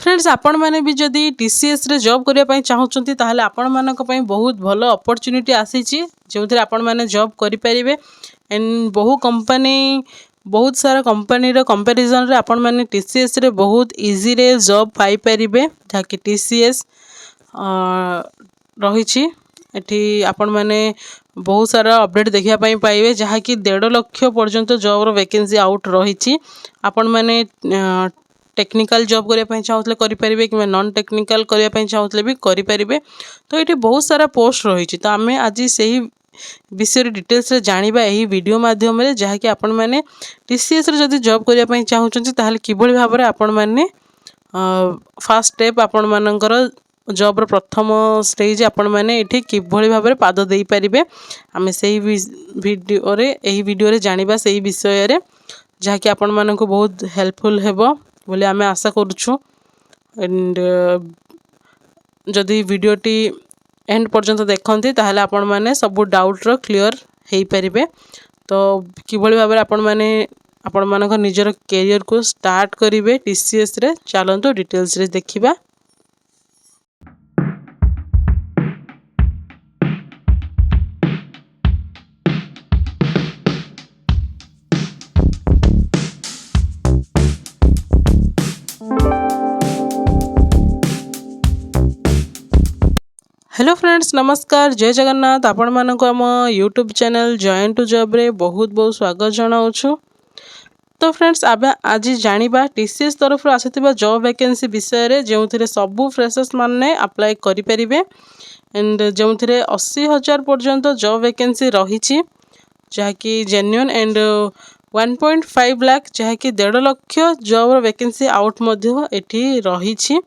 Friends आपण मैंने भी जदि टीसीएस रे जॉब करने ପାଇଁ ଚାହୁଁଛନ୍ତି ତାହେଲେ ଆପଣ ମାନଙ୍କ ପାଇଁ ବହୁତ ଭଲ अपॉर्चुनिटी आसीची जोथिरे आपण माने जॉब करि परिबे एंड बहु कंपनी बहुत सारा कंपनी रो कंपैरिजन रे आपण माने टीसीएस रे बहुत इजी रे जॉब पाई परिबे जाकि टीसीएस रहिची एठी आपण माने बहुत सारा अपडेट देखिया ପାଇଁ पाइबे जहा कि 1.5 लाख पर्यंत जॉब रो वैकेंसी आउट रहिची आपण माने टेक्निकल जॉब करने चाहूले करें कि नॉन टेक्निकल करने चाहूले भी करें। तो ये बहुत सारा पोस्ट रही तो आम आज से विषय डिटेल्स जानिबा यही वीडियो माध्यम जहाँकि आपण मैंने टीसीएस रे जदि जॉब करने चाहूँगी ताहले किभली भाव में आपण मैंने फास्ट स्टेप आपण मानकर जॉब रो प्रथम स्टेज आपण मैंने ये किभली भाव में पाद दे पारे आम से वीडियो रे यही वीडियो रे जानिबा से विषय रे जहाँकि आपण मानक बहुत हेल्पफुल हेबो बोले आम आशा करुछु एंड जदि वीडियोटी एंड पर्यंत देखते ताहले आपण माने सब डाउट रो क्लियर हो पारे। तो किभली भाव में आपण माने आपण मानक निजर कैरियर को स्टार्ट करेंगे टीसीएस रे चलतो डिटेल्स रे देखिबा। हेलो फ्रेंड्स नमस्कार जय जगन्नाथ आपण मानक आम YouTube channel join to job रे बहुत बहुत स्वागत जनाऊँ। तो फ्रेंड्स आबे आज जानिबा टीसीएस तरफ आसीथिबा जॉब वैकेंसी विषय रे जेउथिरे सबु फ्रेशर्स माने अप्लाई करि परिबे एंड जेउथिरे 80,000 पर्यंत जॉब वैकेंसी रहिछि जहाँकि जेन्युइन एंड 1.5 लाख जहाँकि 1.5 लाख जॉब वैकेंसी आउट मध्य एठी रहिछि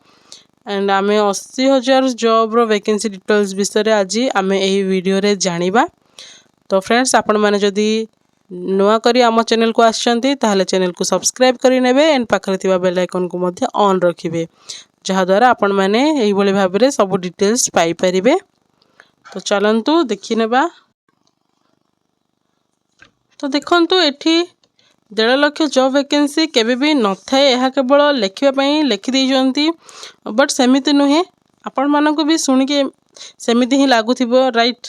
एंड आमे 80,000 जॉब रो वैकेंसी डिटेल्स विषय आज आमे एही वीडियो रे जानिबा। तो फ्रेंड्स आपण माने जदि नुआ करी आम चैनल को आछंती ताहले चैनल को सब्सक्राइब करि नेबे एंड पाखरे थिबा बेल आइकन को मध्य ऑन रखिबे जहा द्वारा आपण माने एही भली भाव रे सब डिटेल्स पाई परिबे। तो चलंतु देखि नेबा। तो देखंतु एठी 1.5 लाख जॉब वैकेंसी केबे भी न थाए यह केवल लिखापी लिखि देइजंती बट सेमिति नुहे आपण मानक भी शुणिके सेमिति ही लगुथिबो राइट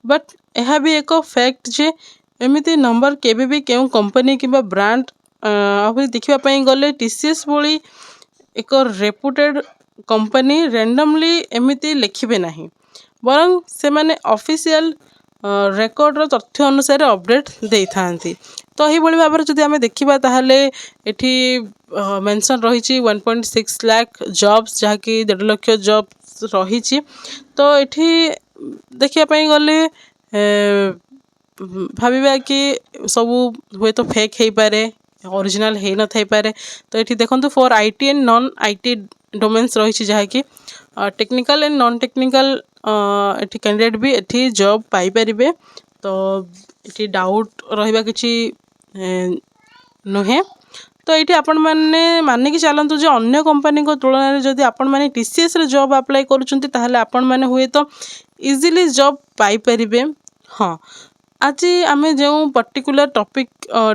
बट यह भी एक फैक्ट जे एमिति नंबर केबे भी केउ कंपनी किबा ब्रांड अभी देखिबा गले टीसीएस भली एक रेपुटेड कंपनी रैंडमली एमिति लिखिबे नाही बरं से माने ऑफिशियल रेकर्ड रो तथ्य अनुसार अपडेट देई थांती। तो यही भाव में जब आम देखा ताहले एठी मेंशन रही 1.6 लाख जॉब्स जहाँकि 1.5 लाख जॉब्स रही। तो एठी देखापी गले भाविबा कि सब हुए तो फेक हो पारे ओरिजिनल हो न थाई पारे। तो ये देखो for IT and non IT domains रही जहाँकि टेक्निकल एंड नॉन टेक्निकल एठी कैंडिडेट भी एठी जॉब पाई परिबे। तो ये डाउट रहिबा किछि नुहे। तो ये आपण मैंने मानिकी चलतु जो अन्य कंपनी को तुलन में जदि आपण मैंने टीसीएस रे जॉब अप्लाई करुछंती ताहले आपण मैंने हुए तो इजीली जॉब पाई परिबे। हाँ आज आम जो पर्टिकुलर टॉपिक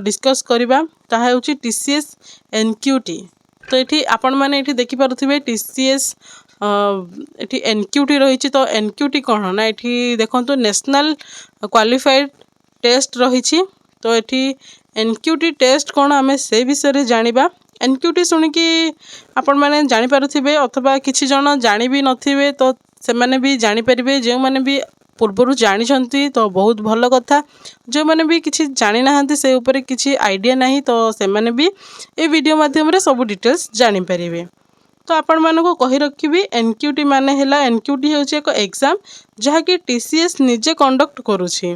डिस्कस करबा ताहा होची टीसीएस एनक्यूटी। तो ये आपण मैंने ये देखि पारुथिबे टीसीएस ये एनक्यूटी रही। तो एनक्यूटी कौन ना ये देखो नेशनल क्वालिफाइड टेस्ट रही। तो ये एनक्यूटी टेस्ट कौन आम से विषय जानिबा। एनक्यूटी शुणिकी आपण मैंने जानि पारुथिबे अथवा किछि जन जानि भी नथिबे तो से माने भी जानि परिबे जो माने भी पूर्वरु जानिछंती तो बहुत भल कथा जो माने भी किछि जानि नाहंती से ऊपर किछि आइडिया नाही तो से माने भी ए वीडियो माध्यम रे सब डिटेल्स जानि परिबे। तो आपण मानको कहि रखिबी एनक्यूटी माने हैला एनक्यूटी होची एक एग्जाम जहाँकि टीसीएस निजे कंडक्ट करूछि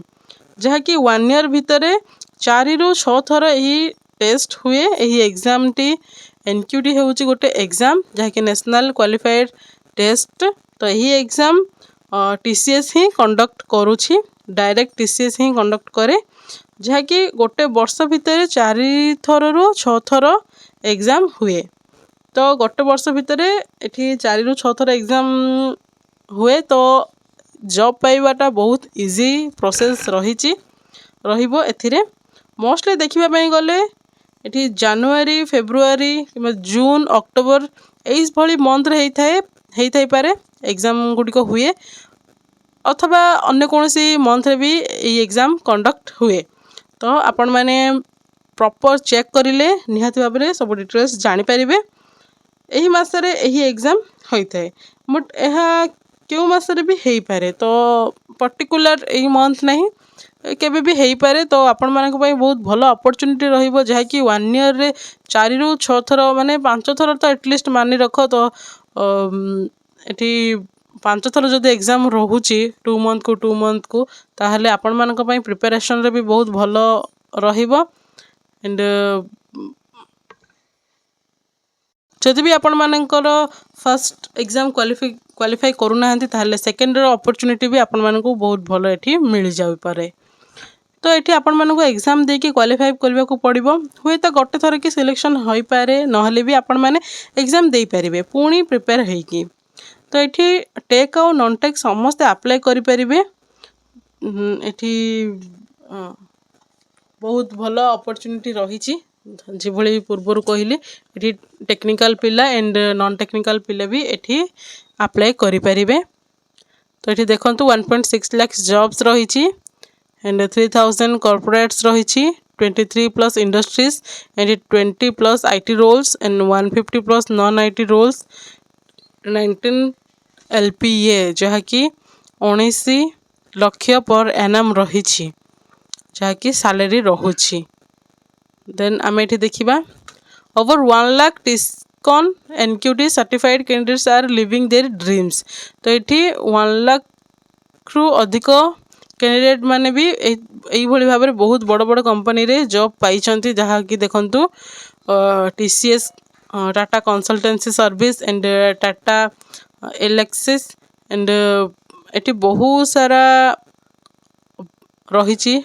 जहाँकि 1 ईयर भितर 4 ରୁ 6 थर यही टेस्ट हुए। यही एग्जाम टी एनक्यूटी होची गोटे एग्जाम जहाँकि नेशनल क्वालिफाइड टेस्ट। तो यही एग्जाम टीसीएस ही कंडक्ट करूछि डायरेक्ट टीसीएस ही कंडक्ट करे जहाँकि गोटे वर्ष भितर 4 थर ରୁ 6 थर एग्जाम हुए। तो गोटे वर्ष भितर ये 4 ରୁ 6 थर एग्जाम हुए। तो जॉब पाइबाटा बहुत इजी प्रोसेस रहिबो एथिरे मोस्टली देखिबा पई गले एठी जनवरी फेब्रुआरी कि जून अक्टोबर ଏଇଭଳି ମନ୍ଥରେ ହେଇଥାଇପାରେ ଏକ୍ଜାମ୍ ଗୁଡ଼ିକ ହୁଏ, ଅଥବା ଅନ୍ୟ କୌଣସି ମନ୍ଥରେ ବି ଏଇ ଏକ୍ଜାମ୍ କଣ୍ଡକ୍ଟ ହୁଏ। ତ ଆପଣମାନେ ପ୍ରପର୍ ଚେକ୍ କରିଲେ ନିହାତି ଭାବରେ ସବୁ ଡିଟେଲ୍ସ ଜାଣିପାରିବେ। ଏହି ମାସରେ ଏହି ଏକ୍ଜାମ୍ ହୋଇଥାଏ, ବଟ୍ ଏହା କେଉଁ ମାସରେ ବି ହେଇପାରେ, ତ ପର୍ଟିକୁଲାର ଏଇ ମନ୍ଥ ନାହିଁ, କେବେ ବି ହେଇପାରେ। ତ ଆପଣମାନଙ୍କ ପାଇଁ ବହୁତ ଭଲ ଅପରଚ୍ୟୁନିଟି ରହିବ, ଯାହାକି 1 ଇୟର୍ରେ 4ରୁ 6 ଥର ମାନେ 5 ଥର ତ ଆଟଲିଷ୍ଟ ମାନି ରଖ। ତ ଏଠି 5 ଥର ଯଦି ଏକ୍ଜାମ୍ ରହୁଛି 2 ମନ୍ଥକୁ, ତାହେଲେ ଆପଣମାନଙ୍କ ପାଇଁ ପ୍ରିପାରେସନ୍ରେ ବି ବହୁତ ଭଲ ରହିବ। ଆଣ୍ଡ ଯଦି ବି ଆପଣମାନଙ୍କର ଫାର୍ଷ୍ଟ ଏକ୍ଜାମ୍ କ୍ୱାଲିଫାଇ କରୁନାହାନ୍ତି, ତାହେଲେ ସେକେଣ୍ଡର ଅପରଚ୍ୟୁନିଟି ବି ଆପଣମାନଙ୍କୁ ବହୁତ ଭଲ ଏଠି ମିଳିଯାଇପାରେ। ତ ଏଠି ଆପଣମାନଙ୍କୁ ଏକ୍ଜାମ୍ ଦେଇକି କ୍ୱାଲିଫାଇ କରିବାକୁ ପଡ଼ିବ। ହୁଏତ ଗୋଟେ ଥର କି ସିଲେକ୍ସନ୍ ହୋଇପାରେ, ନହେଲେ ବି ଆପଣମାନେ ଏକ୍ଜାମ୍ ଦେଇପାରିବେ ପୁଣି ପ୍ରିପେୟାର ହେଇକି। ତ ଏଠି ଟେକ୍ ଆଉ ନନ୍ ଟେକ୍ ସମସ୍ତେ ଆପ୍ଲାଏ କରିପାରିବେ। ଏଠି ବହୁତ ଭଲ ଅପରଚ୍ୟୁନିଟି ରହିଛି। ଯେଭଳି ପୂର୍ବରୁ କହିଲି, ଏଠି ଟେକ୍ନିକାଲ୍ ପିଲା ଆଣ୍ଡ ନନ୍ ଟେକ୍ନିକାଲ୍ ପିଲା ବି ଏଠି ଆପ୍ଲାଏ କରିପାରିବେ। ତ ଏଠି ଦେଖନ୍ତୁ 1.6 ଲାଖ ଜବ୍ସ ରହିଛି ଆଣ୍ଡ 3000 କର୍ପୋରେଟ୍ସ ରହିଛି, 23+ industries and 20+ IT rolls and 150+ non IT rolls, 19 LPA ଯାହାକି 19 ଲକ୍ଷ ପର୍ annum ରହିଛି, ଯାହାକି ସାଲେରୀ ରହୁଛି। ଦେନ୍ ଆମେ ଏଠି ଦେଖିବା ଓଭର 1 ଲାଖ ଟିସ୍କନ୍ NQT certified candidates are living their dreams. ତ ଏଠି 1 ଲାଖରୁ ଅଧିକ କ୍ୟାଣ୍ଡିଡେଟ୍ ମାନେ ବି ଏଇଭଳି ଭାବରେ ବହୁତ ବଡ଼ ବଡ଼ କମ୍ପାନୀରେ ଜବ୍ ପାଇଛନ୍ତି, ଯାହାକି ଦେଖନ୍ତୁ TCS, Tata consultancy service and Tata Elxsi and ଏଠି ବହୁତ ସାରା ରହିଛି,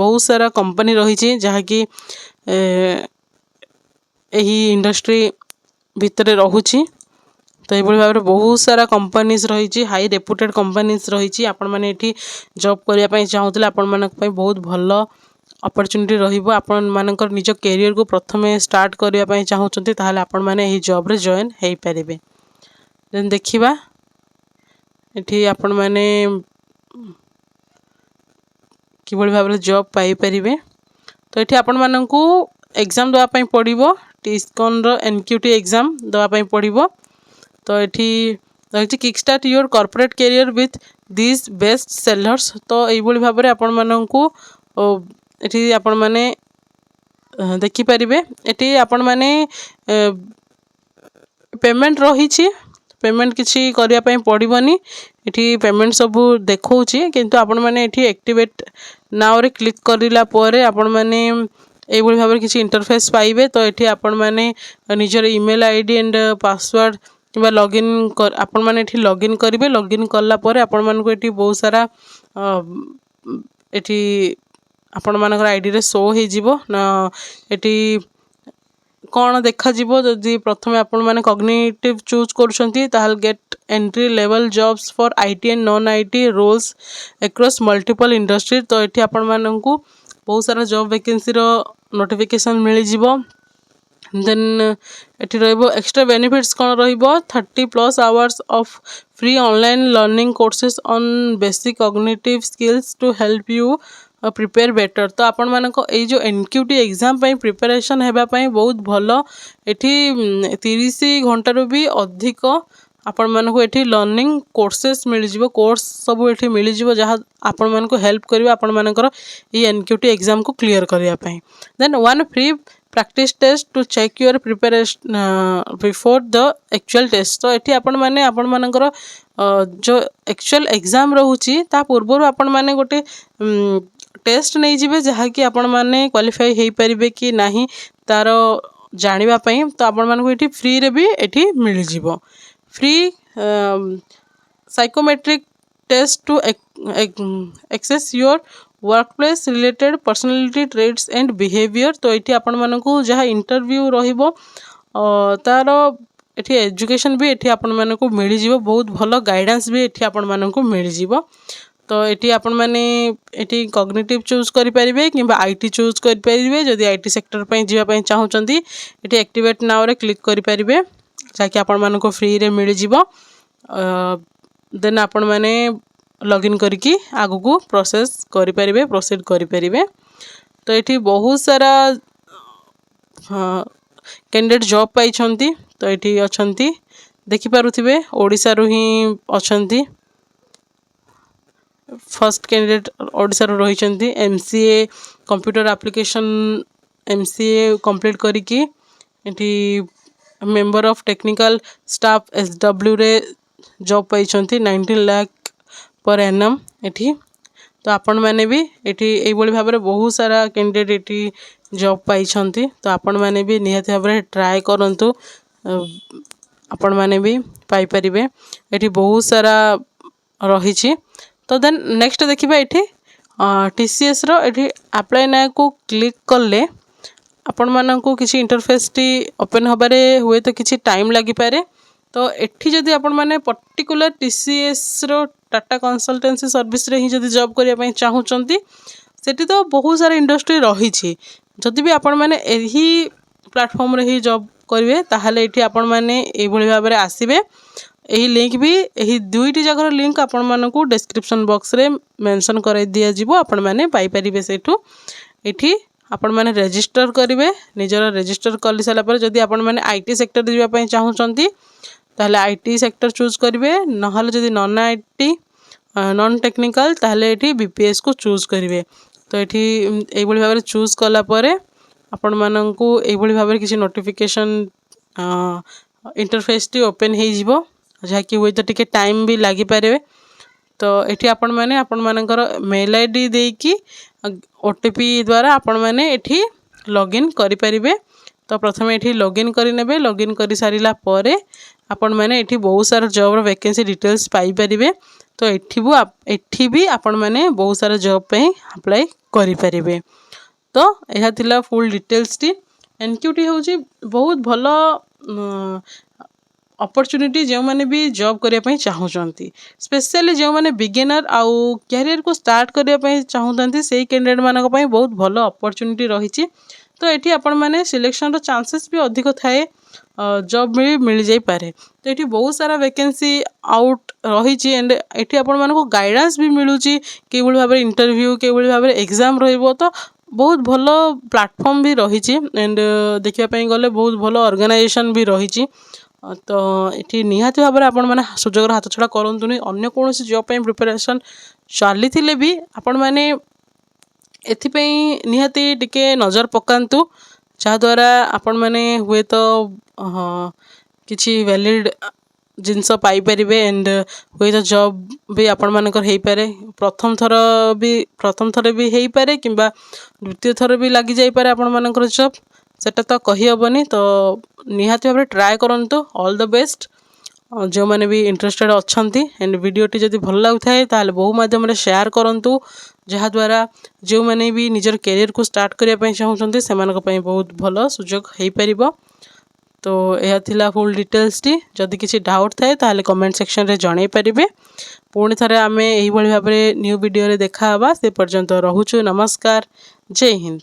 ବହୁତ ସାରା କମ୍ପାନୀ ରହିଛି, ଯାହାକି ଏହି ଇଣ୍ଡଷ୍ଟ୍ରି ଭିତରେ ରହୁଛି। ତ ଏଇଭଳି ଭାବରେ ବହୁତ ସାରା କମ୍ପାନିଜ୍ ରହିଛି, ହାଇ ରେପୁଟେଡ୍ କମ୍ପାନିଜ୍ ରହିଛି। ଆପଣମାନେ ଏଠି ଜବ୍ କରିବା ପାଇଁ ଚାହୁଁଥିଲେ ଆପଣମାନଙ୍କ ପାଇଁ ବହୁତ ଭଲ ଅପରଚ୍ୟୁନିଟି ରହିବ। ଆପଣମାନଙ୍କର ନିଜ କ୍ୟାରିୟରକୁ ପ୍ରଥମେ ଷ୍ଟାର୍ଟ କରିବା ପାଇଁ ଚାହୁଁଛନ୍ତି, ତାହେଲେ ଆପଣମାନେ ଏହି ଜବ୍ରେ ଜଏନ୍ ହେଇପାରିବେ। ଦେନ୍ ଦେଖିବା ଏଠି ଆପଣମାନେ କିଭଳି ଭାବରେ ଜବ୍ ପାଇପାରିବେ। ତ ଏଠି ଆପଣମାନଙ୍କୁ ଏକ୍ଜାମ୍ ଦେବା ପାଇଁ ପଡ଼ିବ, ଟିସ୍କନ୍ର NQT ଏକ୍ଜାମ୍ ଦେବା ପାଇଁ ପଡ଼ିବ। ତ ଏଠି ରହିଛି kick start your corporate career with these best sellers. ତ ଏଇଭଳି ଭାବରେ ଆପଣମାନଙ୍କୁ ଏଠି ଆପଣମାନେ ଦେଖିପାରିବେ। ଏଠି ଆପଣମାନେ ପେମେଣ୍ଟ ରହିଛି, ପେମେଣ୍ଟ କିଛି କରିବା ପାଇଁ ପଡ଼ିବନି। ଏଠି ପେମେଣ୍ଟ ସବୁ ଦେଖାଉଛି, କିନ୍ତୁ ଆପଣମାନେ ଏଠି ଆକ୍ଟିଭେଟ୍ ନାଓରେ କ୍ଲିକ୍ କରିଲା ପରେ ଆପଣମାନେ এইଭଳି ଭାବରେ କିଛି ଇଣ୍ଟରଫେସ୍ ପାଇବେ। ତ ଏଠି ଆପଣମାନେ ନିଜର ଇମେଲ୍ ID ଆଣ୍ଡ ପାସୱାର୍ଡ଼ କିମ୍ବା ଲଗ୍ଇନ୍ ଆପଣମାନେ ଏଠି ଲଗ୍ଇନ୍ କରିବେ। ଲଗ୍ଇନ୍ କଲା ପରେ ଆପଣମାନଙ୍କୁ ଏଠି ବହୁତ ସାରା ଏଠି ଆପଣମାନଙ୍କର ଆଇଡ଼ିରେ ଶୋ ହେଇଯିବ। ଏଠି କ'ଣ ଦେଖାଯିବ, ଯଦି ପ୍ରଥମେ ଆପଣମାନେ କଗ୍ନିଟିଭ୍ ଚୁଜ୍ କରୁଛନ୍ତି, ତାହେଲେ get entry level jobs for IT and non IT roles across multiple industry. ତ ଏଠି ଆପଣମାନଙ୍କୁ ବହୁତ ସାରା ଜବ୍ ଭେକେନ୍ସିର ନୋଟିଫିକେସନ୍ ମିଳିଯିବ। ଦେନ୍ ଏଠି ରହିବ ଏକ୍ସଟ୍ରା ବେନିଫିଟ୍ସ କ'ଣ ରହିବ, 30+ hours of free online learning courses on basic cognitive skills to help you prepare better. ତ ଆପଣମାନଙ୍କ ଏଇ ଯେଉଁ NQT ଏକ୍ଜାମ୍ ପାଇଁ ପ୍ରିପାରେସନ୍ ହେବା ପାଇଁ ବହୁତ ଭଲ। ଏଠି 30 ଘଣ୍ଟାରୁ ବି ଅଧିକ ଆପଣମାନଙ୍କୁ ଏଠି ଲର୍ଣ୍ଣିଂ କୋର୍ସେସ୍ ମିଳିଯିବ, କୋର୍ସ ସବୁ ଏଠି ମିଳିଯିବ, ଯାହା ଆପଣମାନଙ୍କୁ ହେଲ୍ପ କରିବ ଆପଣମାନଙ୍କର ଏଇ NQT ଏକ୍ଜାମ୍କୁ କ୍ଲିୟର କରିବା ପାଇଁ। Then 1 free practice test to check your preparation before the actual test. ତ ଏଠି ଆପଣମାନଙ୍କର ଯେଉଁ ଆକ୍ଚୁଆଲ୍ ଏକ୍ଜାମ୍ ରହୁଛି, ତା ପୂର୍ବରୁ ଆପଣମାନେ ଗୋଟେ ଟେଷ୍ଟ ନେଇଯିବେ, ଯାହାକି ଆପଣମାନେ କ୍ୱାଲିଫାଇ ହେଇପାରିବେ କି ନାହିଁ ତା'ର ଜାଣିବା ପାଇଁ। ତ ଆପଣମାନଙ୍କୁ ଏଠି ଫ୍ରିରେ ବି ଏଠି ମିଳିଯିବ, free psychometric test to access your workplace related personality traits and behaviour. ତ ଏଠି ଆପଣମାନଙ୍କୁ ଯାହା ଇଣ୍ଟରଭ୍ୟୁ ରହିବ, ତା'ର ଏଠି ଏଜୁକେସନ୍ ବି ଏଠି ଆପଣମାନଙ୍କୁ ମିଳିଯିବ, ବହୁତ ଭଲ ଗାଇଡ଼ାନ୍ସ ବି ଏଠି ଆପଣମାନଙ୍କୁ ମିଳିଯିବ। ତ ଏଠି ଆପଣମାନେ ଏଠି କଗ୍ନିଟିଭ୍ ଚୁଜ୍ କରିପାରିବେ କିମ୍ବା IT ଚୁଜ୍ କରିପାରିବେ। ଯଦି IT ସେକ୍ଟର ପାଇଁ ଯିବା ପାଇଁ ଚାହୁଁଛନ୍ତି, ଏଠି ଆକ୍ଟିଭେଟ୍ ନାଓରେ କ୍ଲିକ୍ କରିପାରିବେ। जहाँकि आपण मानको फ्री रे मिल जिवो देन आपण माने लॉगिन करके आगु को प्रोसेस करि परिबे प्रोसीड करि परिबे। तो ये बहुत सारा कैंडिडेट जॉब पाई तो ये अच्छा देखिपे ओडिशा रु ही अच्छा फर्स्ट कैंडिडेट ओडिशा रु रही MCA computer application MCA complete करिकी एठी member of technical staff SW रे जॉब पाई 19 लाख पर एनम एठी। तो आपण मैंने भी एठी एई बोली भाबरे बहुत सारा कैंडिडेट एठी जॉब पाई तो आपण मैंने भी निहाती भाबरे ट्राई करंतु आपण मैंने भी पाई परिबे एठी बहुत सारा रही। तो देन नेक्स्ट देखिबा एठी TCS रो एठी अप्लाई ना को क्लिक करले आपण माननको किसी इंटरफेस टी ओपन हबारे हुए तो किसी टाइम लगी पारे। तो एठी जदि आपण माने पर्टिकुलर TCS रो टाटा कंसल्टेंसी सर्विस रे ही जदि जॉब करिया पई चाहूचंती सेठी तो बहुत सारा इंडस्ट्री रही छी। जदि भी आपण माने एही प्लेटफॉर्म रे ही जॉब करिवे ताहाले एठी आपण माने एई भली भाबरे आसीबे। एही लिंक भी एही दुईटी जगह लिंक आपण मानकू डिस्क्रिप्शन बॉक्स रे मेंशन कराई दिया जिवो आपण माने पाई परिबे। सेठू एठी आपण माने रजिस्टर करिवे निजर रजिस्टर कर सारा पर जदि आपण माने IT सेक्टर दिबा पई चाहूचंती ताहले IT सेक्टर चूज करिवे नहले जदि नॉन IT नॉन टेक्निकल ताहले एठी BPS को चूज करिवे। तो एठी एई भली भाबरे चूज कला परे आपण मानकू एई भली भाबरे किसी नोटिफिकेशन इंटरफेस टी ओपन हे जिवो जहाँकि हुए तो टिके टाइम भी लगी पारे। तो एठी आपण माने आपण मानकर मेल ID देकी OTP द्वारा आपण माने एठी लॉगिन करि परिबे। तो प्रथमे एठी लॉगिन करि नेबे लॉगिन करि सारिला परे आपण माने एठी बहुत सारा जॉब रो वैकेंसी डिटेल्स पाई परिबे। तो एठी भी आपण माने बहुत सारा जॉब पे अप्लाई करि परिबे। तो यह थिला फुल डिटेल्स टी NQT होची बहुत भलो अपॉर्चुनिटी जो माने भी जॉब करिया पई चाहूचंती स्पेशली जो माने बिगिनर आउ कैरियर को स्टार्ट करिया पई चाहूचंती सेही कैंडिडेट मानक पई बहुत भलो अपॉर्चुनिटी रहिची। तो एठी आपण माने सिलेक्शन रो चांसेस भी अधिक थाए जॉब भी मिल जाई पारे। तो एठी बहुत सारा वैकेंसी आउट रहिची एंड एठी आपण मानको गाइडेंस भी मिलुची के भली भाबरे इंटरव्यू के भली भाबरे एग्जाम रहइबो। तो बहुत भलो प्लेटफॉर्म भी रहिची एंड देखिया पई गले बहुत भलो ऑर्गेनाइजेशन भी रहिची। तो ये निहाती भाव में आपण मैंने सुजोग हाथ छड़ा करतुनि अन्य कौन जॉब पे प्रिपरेशन चली भी आपण मैंने एथिपई निहाती टिके नजर पकांतु जहाद्वारा आपण मैंने हुए तो किसी वैलिड जिनस पाई परिबे एंड हुए तो जॉब भी आपण मानकर हेई पारे प्रथम थर भी हेई पारे किंबा द्वितीय थर भी लगी जाई पारे आपण मानकर जॉब सेटा तो कही हेबनी। तो निहाती भाव ट्राए करंतु ऑल द बेस्ट जो मैंने भी इंटरेस्टेड अच्छी एंड वीडियोटी जदि भल लगुए ताहले बहु माध्यम शेयर करंतु जहाद्वारा जो मैंने भी निजर कैरियर को स्टार्ट करने चाहूँगी से बहुत भल सुजोग हो पार। तो यह थिला फुल डिटेल्स टी जदि किसी डाउट थाए ताहले कमेंट सेक्शन रे जणाई पारिबे। पुणी थरे आमे एही भली भाबरे न्यू वीडियो रे देखा हबा से पर्यंत रहुछु नमस्कार जय हिंद।